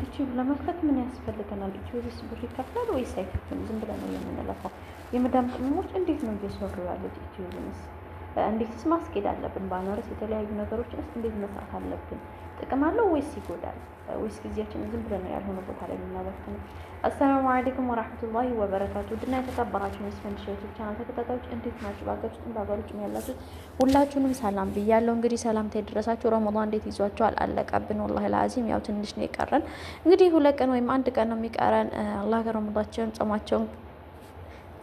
ዩቲዩብ ለመክፈት ምን ያስፈልገናል? ዩቲዩብስ ብር ይከፍላል ወይስ አይከፍልም? ዝም ብለን ነው የምንለፋው። የመዳም ቅመሞች እንዴት ነው እየሰሩ ያሉት? ዩቲዩብንስ እንዴትስ ማስኬድ አለብን? ባነርስ የተለያዩ ነገሮችንስ እንዴት መስራት አለብን? ጥቅም አለው ወይስ ይጎዳል? ወይስ ጊዜያችንን ዝም ብለን ነው ያልሆነ ቦታ ላይ የምናባክነው? አሰላሙ አለይኩም ወራህመቱላሂ ወበረካቱ። ውድና የተከበራችሁ መስፈንድሻ ዩቲዩብ ቻናል ተከታታዮች እንዴት ናችሁ? በሀገር ውስጥም በሀገር ውጭም ያላችሁት ሁላችሁንም ሰላም ብያለሁ። እንግዲህ ሰላምታ ይድረሳችሁ። ረመዳን እንዴት ይዟችኋል? አለቀብን ወላሂ ላዚም። ያው ትንሽ ነው የቀረን። እንግዲህ 2 ቀን ወይም 1 ቀን ነው የሚቀረን። አላህ ከረመዳናቸውን ጾማቸውን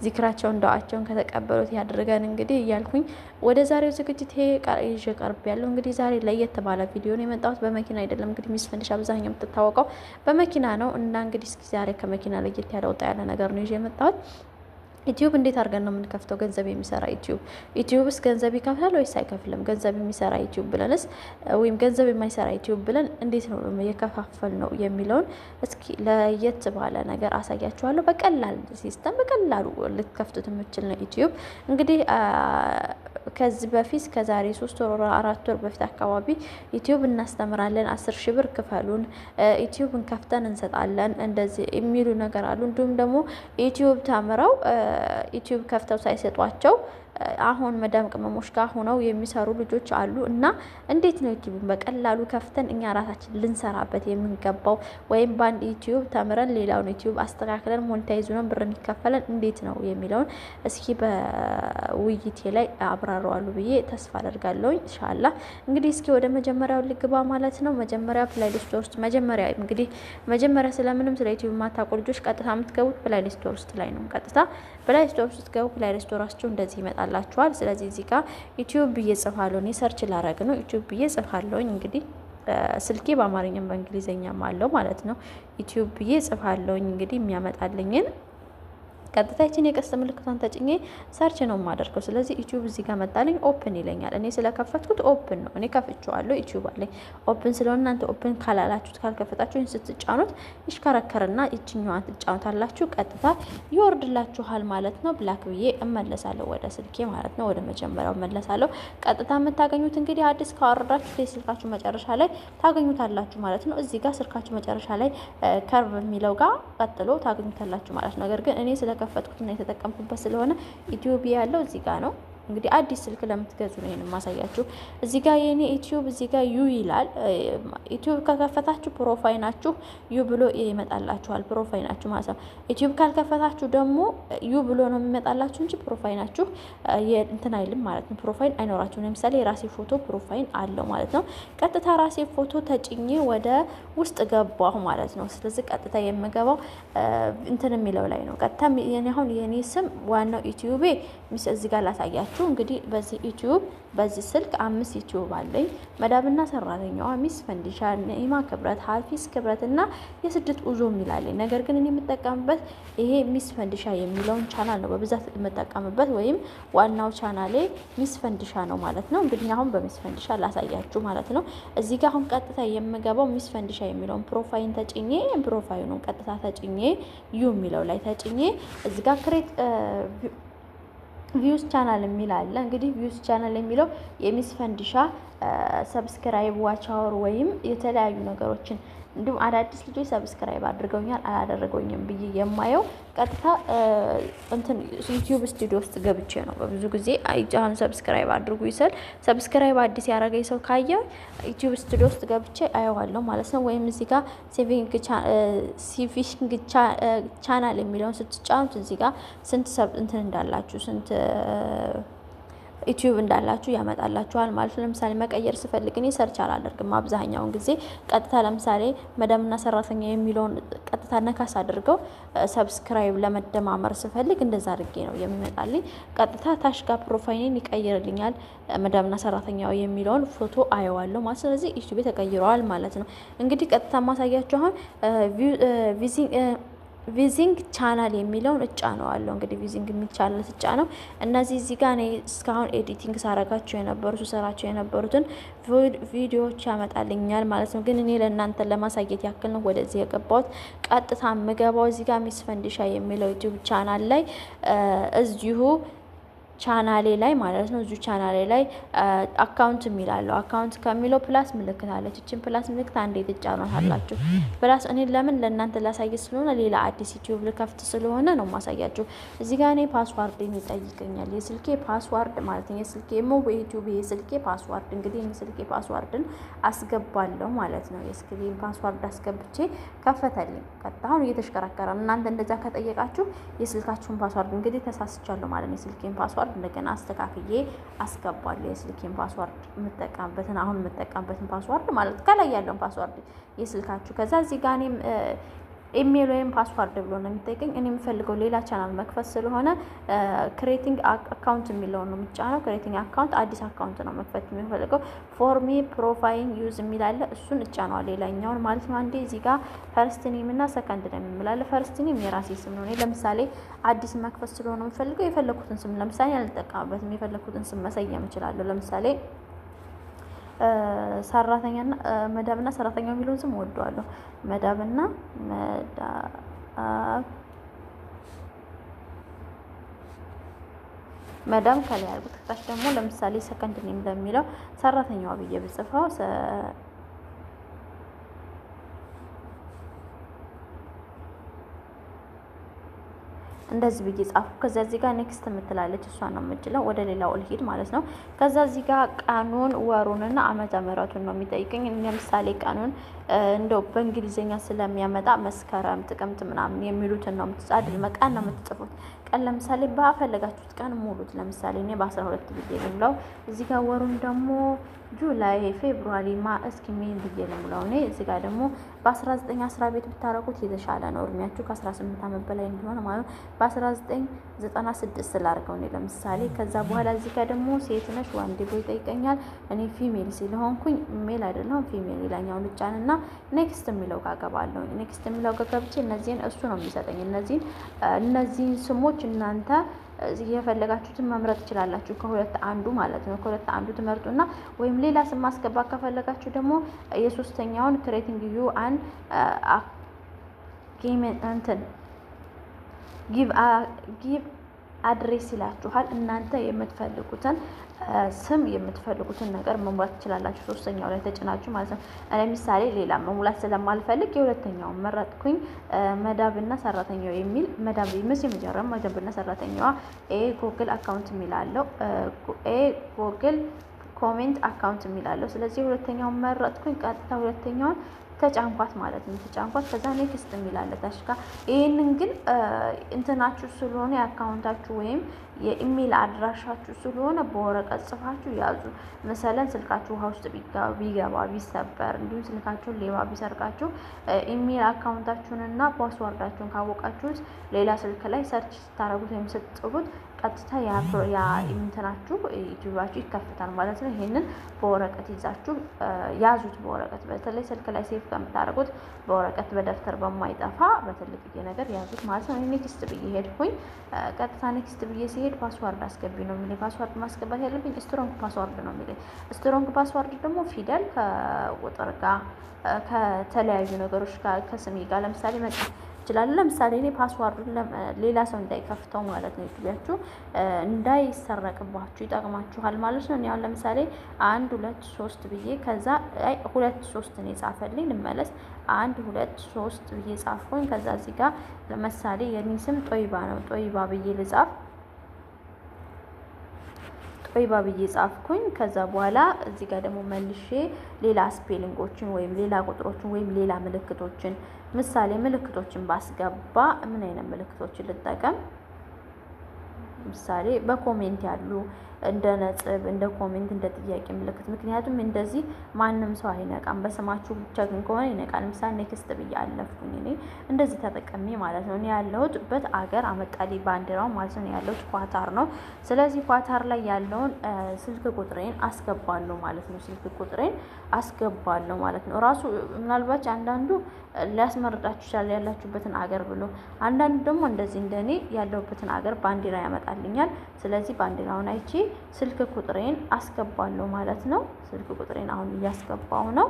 ዚክራቸውን ዱዓቸውን ከተቀበሉት ያድርገን እንግዲህ እያልኩኝ ወደ ዛሬው ዝግጅት ይዤ ቀርብ ያለው እንግዲህ ዛሬ ለየት ባለ ቪዲዮ ነው የመጣሁት። በመኪና አይደለም እንግዲህ ሚስ ፈንድሻ አብዛኛው የምትታወቀው በመኪና ነው እና እንግዲህ እስኪ ዛሬ ከመኪና ለየት ያለ ወጣ ያለ ነገር ነው ይዤ የመጣሁት። ዩቲዩብ እንዴት አድርገን ነው የምንከፍተው? ገንዘብ የሚሰራ ዩቲዩብስ ገንዘብ ይከፍላል ወይስ አይከፍልም? ገንዘብ የሚሰራ ዩቲዩብ ብለንስ ወይም ገንዘብ የማይሰራ ዩቲዩብ ብለን እንዴት ነው የከፋፈል ነው የሚለውን እስኪ ለየት ባለ ነገር አሳያችኋለሁ። በቀላል ሲስተም በቀላሉ ልትከፍቱት የምችል ነው ዩቲዩብ። እንግዲህ ከዚህ በፊት ከዛሬ 3 ወር 4 ወር በፊት አካባቢ ዩቲዩብ እናስተምራለን፣ 10,000 ብር ክፈሉን፣ ዩቲዩብ እንከፍተን እንሰጣለን እንደዚህ የሚሉ ነገር አሉ። እንዲሁም ደግሞ ዩቲዩብ ተምረው ዩቲዩብ ከፍተው ሳይሰጧቸው አሁን መዳም ቅመሞች ጋር ሆነው የሚሰሩ ልጆች አሉ። እና እንዴት ነው ዩቲዩብን በቀላሉ ከፍተን እኛ ራሳችን ልንሰራበት የምንገባው? ወይም በአንድ ዩቲዩብ ተምረን ሌላውን ዩቲዩብ አስተካክለን ሞኔታይዝ ሆነን ብር የሚከፈለን እንዴት ነው የሚለውን እስኪ በውይይቴ ላይ አብራራዋለሁ ብዬ ተስፋ አደርጋለሁ ኢንሻአላህ። እንግዲህ እስኪ ወደ መጀመሪያው ልግባ ማለት ነው። መጀመሪያ ፕሌሊስት ውስጥ መጀመሪያ ስለምንም ስለ ዩቲዩብ የማታውቁ ልጆች ቀጥታ የምትገቡት ፕሌሊስት ውስጥ ላይ ነው። ቀጥታ ፕሌሊስት ውስጥ ገቡ። ፕሌሊስት ውስጥ እንደዚህ ይመጣላችኋል። ስለዚህ እዚህ ጋር ዩቲዩብ ብዬ ጽፋለሁ። እኔ ሰርች ላረግ ነው ዩቲዩብ ብዬ ጽፋለሁ። እንግዲህ ስልኬ በአማርኛም በእንግሊዘኛም አለው ማለት ነው። ዩቲዩብ ብዬ ጽፋለሁ። እንግዲህ የሚያመጣልኝን ቀጥታችን የቀስት ምልክቷን ተጭኜ ሰርች ነው የማደርገው። ስለዚህ ዩቲዩብ እዚህ ጋር መጣልኝ። ኦፕን ይለኛል። እኔ ስለከፈትኩት ኦፕን ነው። እኔ ከፍቼዋለሁ። ዩቲዩብ አለኝ ኦፕን ስለሆነ እናንተ ኦፕን ካላላችሁት ካልከፈታችሁ ስትጫኑት ይሽከረከርና ይችኛዋን ትጫኑታላችሁ። ቀጥታ ይወርድላችኋል ማለት ነው። ብላክ ብዬ እመለሳለሁ ወደ ስልኬ ማለት ነው። ወደ መጀመሪያው እመለሳለሁ። ቀጥታ የምታገኙት እንግዲህ አዲስ ካወረዳችሁ የስልካችሁ መጨረሻ ላይ ታገኙታላችሁ ማለት ነው። እዚህ ጋር ስልካችሁ መጨረሻ ላይ ከርቭ የሚለው ጋር ቀጥሎ ታገኙታላችሁ ማለት ነው። ነገር ግን እኔ ከፈትኩትና የተጠቀምኩበት ስለሆነ ዩቲዩብ ያለው እዚህ ጋር ነው። እንግዲህ አዲስ ስልክ ለምትገዙ ነው ይሄን ማሳያችሁ። እዚህ ጋር የኔ ዩቲዩብ እዚህ ጋር ዩ ይላል። ዩቲዩብ ከከፈታችሁ ፕሮፋይላችሁ ዩ ብሎ ይመጣላችኋል። ፕሮፋይላችሁ ማለት ነው። ዩቲዩብ ካልከፈታችሁ ደግሞ ዩ ብሎ ነው የሚመጣላችሁ እንጂ ፕሮፋይላችሁ እንትን አይልም ማለት ነው። ፕሮፋይል አይኖራችሁም። ለምሳሌ የራሴ ፎቶ ፕሮፋይል አለው ማለት ነው። ቀጥታ ራሴ ፎቶ ተጭኜ ወደ ውስጥ ገባሁ ማለት ነው። ስለዚህ ቀጥታ የምገባው እንትን የሚለው ላይ ነው። ቀጥታ አሁን የኔ ስም ዋናው ዩቲዩቤ እዚህ ጋር ላሳያችሁ። እንግዲህ በዚህ ዩቲዩብ በዚህ ስልክ 5 ዩቲዩብ አለኝ። መዳብና ሰራተኛዋ ሚስ ፈንዲሻ፣ ነኢማ ክብረት፣ ሀፊዝ ክብረት እና የስደት ኡዞ የሚላለኝ። ነገር ግን እኔ የምጠቀምበት ይሄ ሚስ ፈንዲሻ የሚለውን ቻናል ነው በብዛት የምጠቀምበት፣ ወይም ዋናው ቻናሌ ሚስ ፈንዲሻ ነው ማለት ነው። እንግዲህ አሁን በሚስ ፈንዲሻ ላሳያችሁ ማለት ነው። እዚህ ጋር አሁን ቀጥታ የምገባው ሚስ ፈንዲሻ የሚለውን ፕሮፋይል ተጭኜ ፕሮፋይሉን ቀጥታ ተጭኜ ዩ የሚለው ላይ ተጭኜ እዚህ ጋር ክሬት ቪውስ ቻናል የሚል አለ። እንግዲህ ቪውስ ቻናል የሚለው የሚስ ፈንዲሻ ሰብስክራይብ ዋች አወር ወይም የተለያዩ ነገሮችን እንዲሁም አዳዲስ ልጆች ሰብስክራይብ አድርገውኛል አላደረገውኝም ብዬ የማየው ቀጥታ እንትን ዩቲዩብ ስቱዲዮ ውስጥ ገብቼ ነው። በብዙ ጊዜ አሁን ሰብስክራይብ አድርጉ ይሰል ሰብስክራይብ አዲስ ያደረገኝ ሰው ካየ ዩቲዩብ ስቱዲዮ ውስጥ ገብቼ አየዋለሁ ማለት ነው። ወይም እዚህ ጋር ሴቪንግ ቻናል የሚለውን ስትጫኑት እዚህ ጋር ስንት ሰብ እንትን እንዳላችሁ ስንት ዩቲዩብ እንዳላችሁ ያመጣላችኋል ማለት ነው። ለምሳሌ መቀየር ስፈልግ እኔ ሰርች አላደርግም አብዛኛውን ጊዜ ቀጥታ ለምሳሌ መዳምና ሰራተኛ የሚለውን ቀጥታ ነካስ አድርገው ሰብስክራይብ ለመደማመር ስፈልግ እንደዛ አድርጌ ነው የሚመጣልኝ። ቀጥታ ታች ጋር ፕሮፋይልን ይቀይርልኛል። መዳምና ሰራተኛው የሚለውን ፎቶ አየዋለሁ ማለት ስለዚህ ዩቲዩብ ተቀይሯል ማለት ነው። እንግዲህ ቀጥታ ማሳያችሁ አሁን ቪዚንግ ቻናል የሚለውን እጫ ነው አለው። እንግዲህ ቪዚንግ የሚል ቻናል እጫ ነው። እነዚህ እዚህ ጋር እኔ እስካሁን ኤዲቲንግ ሳረጋቸው ሰራቸው የነበሩትን ቪዲዮዎች ያመጣልኛል ማለት ነው። ግን እኔ ለእናንተ ለማሳየት ያክል ነው ወደዚህ የገባሁት። ቀጥታ የምገባው እዚህ ጋር ሚስ ፈንዲሻ የሚለው ዩቲዩብ ቻናል ላይ እዚሁ ቻናሌ ላይ ማለት ነው። እዚሁ ቻናሌ ላይ አካውንት የሚላለው አካውንት ከሚለው ፕላስ ምልክት አለች። እችን ፕላስ ምልክት አንዴ ትጫኗታላችሁ። ፕላስ እኔ ለምን ለእናንተ ላሳይ ስለሆነ ሌላ አዲስ ዩቲዩብ ልከፍት ስለሆነ ነው ማሳያችሁ። እዚህ ጋር እኔ ፓስዋርድ ይጠይቀኛል። የስልኬ ፓስዋርድ ማለት ነው። የስልኬ በዩቲዩብ የስልኬ ፓስዋርድ እንግዲህ የስልኬ ፓስዋርድን አስገባለሁ ማለት ነው። የስልኬን ፓስዋርድ አስገብቼ ከፈተልኝ። ቀጥታ አሁን እየተሽከረከረ እናንተ እንደዛ ከጠየቃችሁ የስልካችሁን ፓስዋርድ እንግዲህ ተሳስቻለሁ ማለት ነው። የስልኬን ፓስዋርድ እንደገና አስተካክዬ አስገባለሁ። የስልኬን ፓስዋርድ አሁን የምጠቀምበትን ፓስዋርድ ማለት ከላይ ያለውን ፓስዋርድ የስልካችሁ ከዛ እዚህ ጋር እኔም ኢሜል ወይም ፓስዋርድ ብሎ ነው የሚጠይቀኝ። እኔ የምፈልገው ሌላ ቻናል መክፈት ስለሆነ ክሬቲንግ አካውንት የሚለው ነው የምጫነው። ክሬቲንግ አካውንት አዲስ አካውንት ነው መክፈት የሚፈልገው። ፎርሚ ፕሮፋይል ዩዝ የሚላለ እሱን እጫነዋል። ሌላኛውን ማለት ነው። አንዴ እዚህ ጋር ፈርስት ኔም እና ሰከንድ ኔም የሚላለ ፈርስት ኔም የራሴ ስም ነው። እኔ ለምሳሌ አዲስ መክፈት ስለሆነ የምፈልገው የፈለኩትን ስም ለምሳሌ አልጠቀምበትም። የፈለኩትን ስም መሰየም እችላለሁ። ለምሳሌ ሰራተኛና መዳብና ሰራተኛ የሚለውን ስም ወደዋለሁ። መዳም ከላይ አድርጉት። ከታች ደግሞ ለምሳሌ ሰከንድ ኔም ለሚለው ሰራተኛዋ ብዬ ብጽፈው እንደዚህ ብዬ ጻፉ። ከዛ እዚህ ጋር ኔክስት የምትላለች እሷን ነው የምችለው። ወደ ሌላው ልሂድ ማለት ነው። ከዛ እዚህ ጋር ቀኑን ወሩንና ዓመተ ምሕረቱን ነው የሚጠይቀኝ። ለምሳሌ ቀኑን እንደው በእንግሊዝኛ ስለሚያመጣ መስከረም፣ ጥቅምት ምናምን የሚሉትን ነው ቀን ነው የምትጽፉት። ቀን ለምሳሌ ባፈለጋችሁት ቀን ሙሉት። ለምሳሌ እኔ በ12 ብዬ ልሙላው። እዚህ ጋር ወሩን ደግሞ ጁላይ፣ ፌብሩዋሪ፣ እስኪ ሜን ብዬ ልሙላው። እኔ እዚህ ጋር ደግሞ በ1910 ቤት ብታረጉት የተሻለ ነው። እድሜያችሁ ከ18 ዓመት በላይ እንዲሆን ማለት ነው። በ1996 ስላርገው እኔ ለምሳሌ። ከዛ በኋላ እዚህ ጋር ደግሞ ሴት ነሽ ወንድ ብሎ ይጠይቀኛል። እኔ ፊሜል ስለሆንኩኝ ሜል አይደለም ፊሜል ይላኛውን ብቻንና ኔክስት የሚለው ጋር ገባለሁ። ኔክስት የሚለው ጋር ገብቼ እነዚህን እሱ ነው የሚሰጠኝ። እነዚህን ስሞች እናንተ የፈለጋችሁትን መምረጥ ትችላላችሁ። ከሁለት አንዱ ማለት ነው። ከሁለት አንዱ ትመርጡና ወይም ሌላ ስም ማስገባት ከፈለጋችሁ ደግሞ የሶስተኛውን ክሬቲንግ ዩ አን ጊቭ አድሬስ ይላችኋል። እናንተ የምትፈልጉትን ስም የምትፈልጉትን ነገር መሙላት ትችላላችሁ። ሶስተኛው ላይ ተጭናችሁ ማለት ነው። እኔ ምሳሌ ሌላ መሙላት ስለማልፈልግ የሁለተኛውን መረጥኩኝ። መዳብና ሰራተኛው የሚል መዳብ የመጀመሪያው መዳብና ሰራተኛዋ ጉግል አካውንት የሚላለው ጉግል ኮሜንት አካውንት የሚላለው። ስለዚህ ሁለተኛውን መረጥኩኝ። ቀጥታ ሁለተኛውን ተጫንኳት ማለት ነው። ተጫንኳት። ከዛ ኔክስት የሚላለ ታሽካ። ይሄንን ግን እንትናችሁ ስለሆነ የአካውንታችሁ ወይም የኢሜል አድራሻችሁ ስለሆነ በወረቀት ጽፋችሁ ያዙ። መሰለን ስልካችሁ ውሃ ውስጥ ቢገባ ቢሰበር፣ እንዲሁም ስልካችሁን ሌባ ቢሰርቃችሁ ኢሜል አካውንታችሁንና ፓስዋርዳችሁን ካወቃችሁት ሌላ ስልክ ላይ ሰርች ስታረጉት ወይም ስትጽፉት ቀጥታ ያ እንትናችሁ ዩቲዩባችሁ ይከፍታል ማለት ነው። ይሄንን በወረቀት ይዛችሁ ያዙት። በወረቀት በተለይ ስልክ ላይ ሴፍ ከምታደርጉት በወረቀት በደብተር በማይጠፋ በትልቅዬ ነገር ያዙት ማለት ነው። ኔክስት ብዬ ሄድኩኝ። ቀጥታ ኔክስት ብዬ ሲሄድ ፓስዋርድ አስገቢ ነው የሚለኝ። ፓስዋርድ ማስገባት ያለብኝ ስትሮንግ ፓስዋርድ ነው የሚለኝ። ስትሮንግ ፓስዋርድ ደግሞ ፊደል ከቁጥር ጋር ከተለያዩ ነገሮች ጋር ከስሜ ጋር ለምሳሌ መጻፍ ይችላል። ለምሳሌ እኔ ፓስዋርዱን ሌላ ሰው እንዳይከፍተው ማለት ነው ዩቲዩባችሁ እንዳይሰረቅባችሁ ይጠቅማችኋል ማለት ነው። እኔ አሁን ለምሳሌ 1 2 3 ብዬ ከዛ 2 3 ነው የጻፈልኝ። ልመለስ 1 2 3 ብዬ ጻፍኩኝ። ከዛ እዚህ ጋር ለምሳሌ የኔ ስም ጦይባ ነው። ጦይባ ብዬ ልጻፍ ጦይባ ብዬ ጻፍኩኝ። ከዛ በኋላ እዚህ ጋር ደግሞ መልሼ ሌላ ስፔሊንጎችን ወይም ሌላ ቁጥሮችን ወይም ሌላ ምልክቶችን ምሳሌ ምልክቶችን ባስገባ ምን አይነት ምልክቶችን ልጠቀም? ምሳሌ በኮሜንት ያሉ እንደ ነጥብ፣ እንደ ኮሜንት፣ እንደ ጥያቄ ምልክት። ምክንያቱም እንደዚህ ማንም ሰው አይነቃም። በስማችሁ ብቻ ግን ከሆነ ይነቃል። ምሳሌ ኔክስት ብዬ አለፍኩኝ። እኔ እንደዚህ ተጠቀሚ ማለት ነው። እኔ ያለሁበት አገር አመጣልኝ ባንዲራው ማለት ነው። ያለሁት ኳታር ነው። ስለዚህ ኳታር ላይ ያለውን ስልክ ቁጥሬን አስገባለሁ ማለት ነው። ስልክ ቁጥሬን አስገባለሁ ማለት ነው። ራሱ ምናልባት አንዳንዱ ሊያስመርጣችሁ ይችላል ያላችሁበትን አገር ብሎ፣ አንዳንዱ ደግሞ እንደዚህ እንደኔ ያለሁበትን አገር ባንዲራ ያመጣልኛል። ስለዚህ ባንዲራውን አይቼ ስልክ ቁጥሬን አስገባለሁ ማለት ነው። ስልክ ቁጥሬን አሁን እያስገባው ነው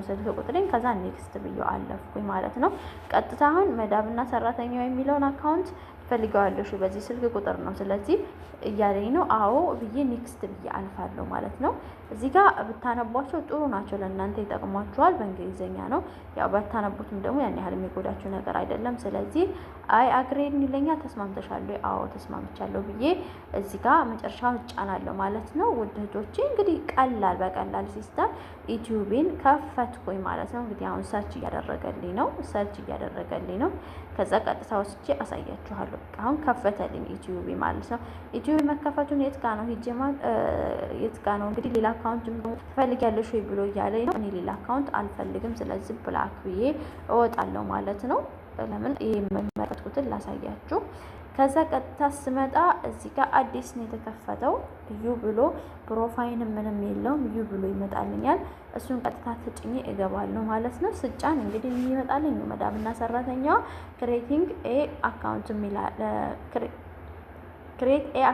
ስልክ ቁጥሬን። ከዛ ኔክስት ብዬ አለፍኩኝ ማለት ነው። ቀጥታ አሁን መዳብና ሰራተኛው የሚለውን አካውንት ትፈልጊዋለሽ በዚህ ስልክ ቁጥር ነው ስለዚህ እያለኝ ነው። አዎ ብዬ ኔክስት ብዬ አልፋለሁ ማለት ነው። እዚህ ጋር ብታነቧቸው ጥሩ ናቸው፣ ለእናንተ ይጠቅሟቸዋል። በእንግሊዝኛ ነው ያው ባታነቡትም ደግሞ ያን ያህል የሚጎዳችሁ ነገር አይደለም። ስለዚህ አይ አግሬድ ይለኛል። ተስማምተሻል? አዎ ተስማምቻለሁ ብዬ እዚህ ጋር መጨረሻ እጫናለሁ ማለት ነው። ውድ እህቶቼ እንግዲህ ቀላል በቀላል ሲስተም ዩቲዩቤን ከፈትኩኝ ማለት ነው። እንግዲህ አሁን ሰርች እያደረገልኝ ነው። ከዛ ቀጥታ ወስጄ አሳያችኋለሁ። አሁን ከፈተልኝ ዩቲዩብ ማለት ነው። ዩቲዩብ መከፈቱን የት ጋ ነው እንግዲህ ሌላ አካውንት ትፈልጊያለሽ ወይ ብሎ እያለኝ ነው። እኔ ሌላ አካውንት አልፈልግም፣ ስለዚህ ብላክ ብዬ እወጣለሁ ማለት ነው። ለምን ይሄ የመረጥኩትን ላሳያችሁ። ከዛ ቀጥታ ስመጣ እዚህ ጋር አዲስ ነው የተከፈተው እዩ ብሎ ፕሮፋይል ምንም የለውም እዩ ብሎ ይመጣልኛል። እሱን ቀጥታ ተጭኜ እገባለሁ ማለት ነው። ስጫን እንግዲህ የሚመጣልኝ ነው መዳምና ሰራተኛዋ ክሬቲንግ ኤ አካውንት የሚላል ክሬት ኤ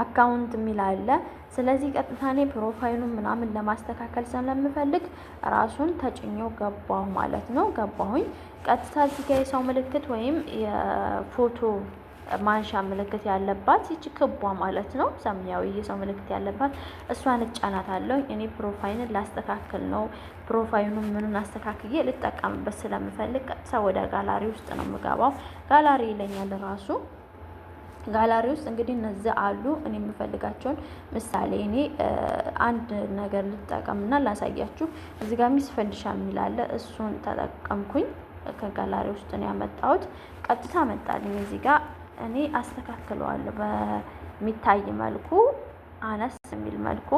አካውንት የሚላል። ስለዚህ ቀጥታ እኔ ፕሮፋይሉን ምናምን ለማስተካከል ስለምፈልግ ራሱን ተጭኘው ገባሁ ማለት ነው። ገባሁኝ ቀጥታ እዚህ ጋር የሰው ምልክት ወይም የፎቶ ማንሻ ምልክት ያለባት ይቺ ክቧ ማለት ነው፣ ሰማያዊ የሰው ምልክት ያለባት እሷን እጫናታለሁ። እኔ ፕሮፋይልን ላስተካክል ነው። ፕሮፋይሉን ምኑን አስተካክዬ ልጠቀምበት ስለምፈልግ ቀጥታ ወደ ጋላሪ ውስጥ ነው የምገባው። ጋላሪ ይለኛል ራሱ። ጋላሪ ውስጥ እንግዲህ እነዚህ አሉ እኔ የምፈልጋቸውን። ምሳሌ እኔ አንድ ነገር ልጠቀምና ላሳያችሁ። እዚህ ጋር ሚስ ፈንዲሻ የሚል አለ። እሱን ተጠቀምኩኝ። ከጋላሪ ውስጥ ነው ያመጣሁት። ቀጥታ መጣልኝ። እዚህ ጋር እኔ አስተካክለዋለሁ በሚታይ መልኩ፣ አነስ የሚል መልኩ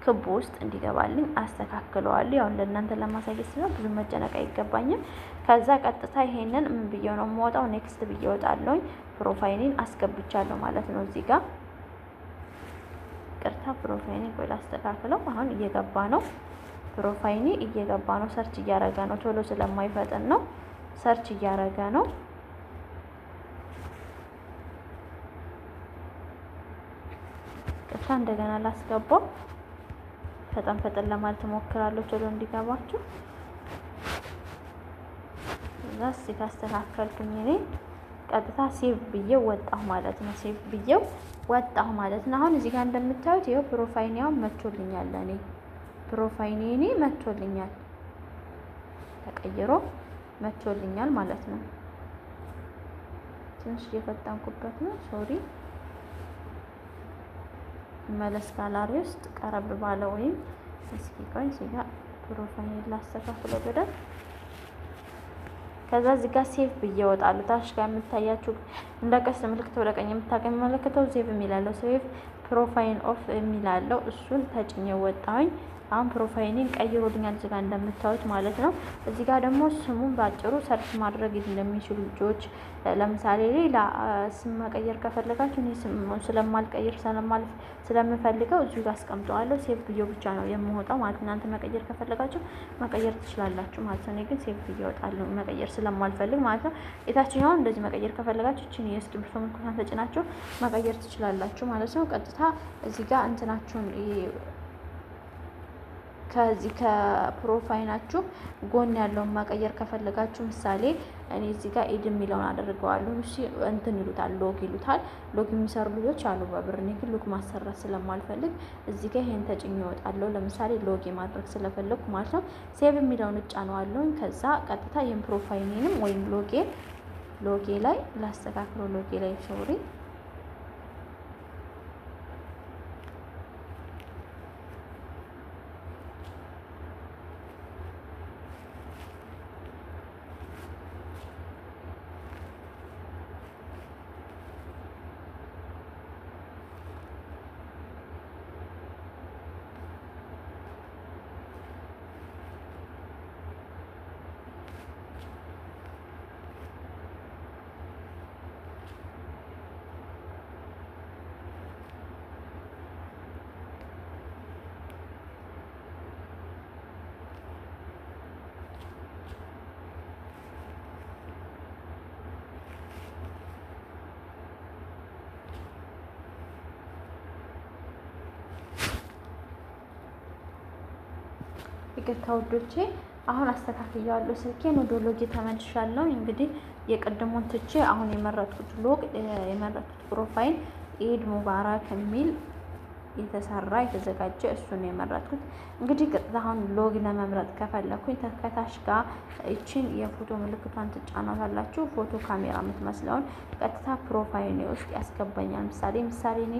ክቡ ውስጥ እንዲገባልኝ አስተካክለዋለሁ። ያው ለእናንተ ለማሳየት ነው፣ ብዙ መጨነቅ አይገባኝም። ከዛ ቀጥታ ይሄንን ምን ብዬው ነው የምወጣው? ኔክስት ብዬ እወጣለሁ። ፕሮፋይሌን አስገብቻለሁ ማለት ነው። እዚህ ጋር ቅርታ ፕሮፋይሌን ቆይ ላስተካክለው። አሁን እየገባ ነው፣ ፕሮፋይሌ እየገባ ነው። ሰርች እያረገ ነው፣ ቶሎ ስለማይፈጥን ነው ሰርች እያረገ ነው። ቅርታ እንደገና ላስገባው። ፈጠን ለማለት እሞክራለሁ ቶሎ እንዲገባችሁ። እዛስ ካስተካከልኩኝ እኔ ቀጥታ ሴቭ ብዬው ወጣሁ ማለት ነው። ሴቭ ብዬው ወጣሁ ማለት ነው። አሁን እዚህ ጋር እንደምታዩት ይሄው ፕሮፋይል ያው መጥቶልኛል። እኔ ፕሮፋይል እኔ መጥቶልኛል፣ ተቀይሮ መጥቶልኛል ማለት ነው። ትንሽ እየፈጠንኩበት ነው፣ ሶሪ። መለስ ጋላሪ ውስጥ ቀረብ ባለ ወይም እስኪ ቆይ እዚህ ጋር ፕሮፋይል ላስተካክለው በደንብ። ከዛ እዚህ ጋር ሴቭ ብዬ እወጣለሁ። ታች ጋር የምታያችሁ እንደ ቀስት ምልክት ወደ ቀኝ የምታገኘው ሴቭ የሚላለው ሴቭ ፕሮፋይል ኦፍ የሚላለው እሱን ተጭኜ ወጣሁኝ። አሁን ፕሮፋይሌን ቀይሮልኛል እዚህ ጋር እንደምታዩት ማለት ነው። እዚህ ጋር ደግሞ ስሙን ባጭሩ ሰርች ማድረግ እንደሚችሉ ልጆች ለምሳሌ ሌላ ስም መቀየር ከፈለጋችሁ እኔ ስሙን ስለማልቀይር ስለምፈልገው እዚሁ ጋር አስቀምጠዋለሁ። ሴቭ ብዬው ብቻ ነው የምወጣው ማለት ነው። እናንተ መቀየር ከፈለጋችሁ መቀየር ትችላላችሁ ማለት ነው። እኔ ግን ሴቭ ብዬ እወጣለሁ መቀየር ስለማልፈልግ ማለት ነው። የታችኛውን እንደዚህ መቀየር ከፈለጋችሁ እቺን የእስክሪብቶ ምልክቱን ተጭናችሁ መቀየር ትችላላችሁ ማለት ነው። ቀጥታ እዚህ ጋር እንትናችሁን ከዚህ ከፕሮፋይላችሁ ጎን ያለውን መቀየር ከፈለጋችሁ ምሳሌ እኔ እዚህ ጋር ኤድ የሚለውን አደርገዋለሁ። እሺ እንትን ይሉታል፣ ሎግ ይሉታል። ሎግ የሚሰሩ ልጆች አሉ በብር። እኔ ግን ሎግ ማሰራት ስለማልፈልግ እዚህ ጋር ይሄን ተጭኜ እወጣለሁ። ለምሳሌ ሎግ ማድረግ ስለፈለኩ ማለት ነው። ሴቭ የሚለውን እጫነዋለሁ። ከዛ ቀጥታ ይሄን ፕሮፋይሌንም ወይም ሎጌ ላይ ላስተካክለው። ሎጌ ላይ ሶሪ ይቅርታ ውዶቼ አሁን አስተካክያለሁ ስልኬን ወደ ሎጌ ተመልሻለሁ። እንግዲህ የቀድሞን ትቼ አሁን የመረጥኩት ፕሮፋይል ኢድ ሙባረክ የሚል የተሰራ የተዘጋጀ እሱን ነው የመረጥኩት። እንግዲህ ቀጥታ አሁን ሎግ ለመምረጥ ከፈለኩኝ ከታች ጋር እቺን የፎቶ ምልክቷን ትጫናታላችሁ። ፎቶ ካሜራ የምትመስለውን ቀጥታ ፕሮፋይል ውስጥ ያስገባኛል። ምሳሌ እኔ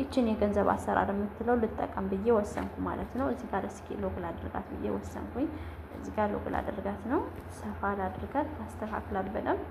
እቺን የገንዘብ አሰራር የምትለው ልጠቀም ብዬ ወሰንኩ ማለት ነው። እዚህ ጋር እስኪ ሎግ ላድርጋት ብዬ ወሰንኩኝ። እዚህ ጋር ሎግ ላድርጋት ነው። ሰፋ ላድርጋት ታስተካክላል በደንብ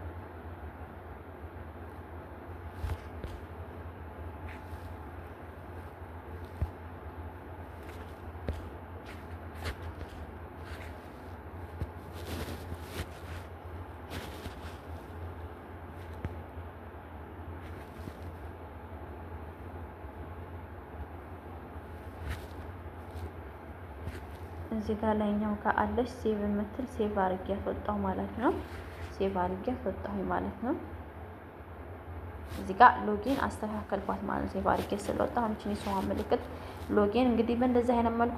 እዚህ ጋር ላይኛው ጋር አለች ሴቭ የምትል ሴቭ አድርጌ ያስወጣሁ ማለት ነው። ሴቭ አድርጌ ያስወጣሁ ማለት ነው። እዚህ ጋር ሎጊን አስተካከልኳት ማለት ነው። ሴቭ አድርጌ ስለወጣ አሁን እቺን የሰው ምልክት ሎጊን እንግዲህ በእንደዚህ አይነት መልኩ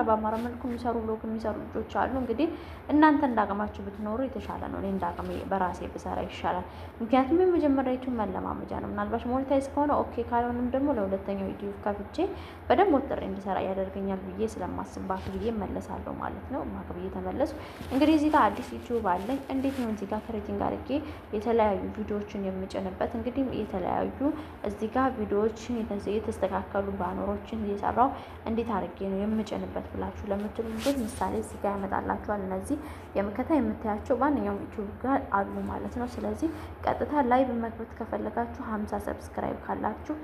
በአማረ መልኩ የሚሰሩ ሎግ የሚሰሩ ልጆች አሉ። እንግዲህ እናንተ እንዳቅማችሁ ብትኖሩ የተሻለ ነው። እኔ እንዳቅሜ በራሴ ብሰራ ይሻላል። ምክንያቱም የመጀመሪያ ዩቲዩብ መለማመጃ ነው። ምናልባት ሞኔታይዝ ከሆነ ኦኬ፣ ካልሆነም ደግሞ ለሁለተኛው ዩቲዩብ ከፍቼ በደንብ ወጥሬ እንዲሰራ ያደርገኛል ብዬ ስለማስባክ ብዬ መለሳለሁ ማለት ነው። ማክ ብዬ ተመለሱ። እንግዲህ እዚህ ጋር አዲስ ዩቲዩብ አለኝ። እንዴት ነው እዚህ ጋር ክሬቲንግ አድርጌ የተለያዩ ቪዲዮዎችን የምጭንበት እንግዲህ የተለያዩ እዚህ ጋር ቪዲዮዎችን የተስተካከሉ ባነሮችን እየሰራው እንዴት አድርጌ ነው የምጭንበት ብላችሁ ለምትሉበት ምሳሌ እዚህ ጋር ያመጣላችኋል። እነዚህ የምከታ የምታያቸው ማንኛውም ዩቲዩብ ጋር አሉ ማለት ነው። ስለዚህ ቀጥታ ላይቭ መግባት ከፈለጋችሁ 50 ሰብስክራይብ ካላችሁ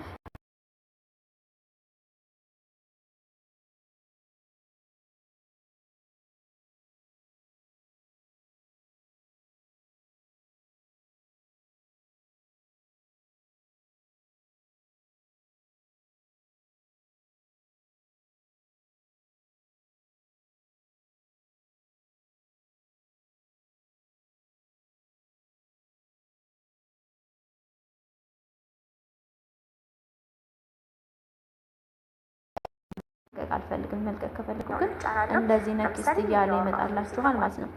አልፈልግም። መልቀቅ ከፈልኩ ግን እንደዚህ ነክስት እያለ ይመጣላችኋል ማለት ነው።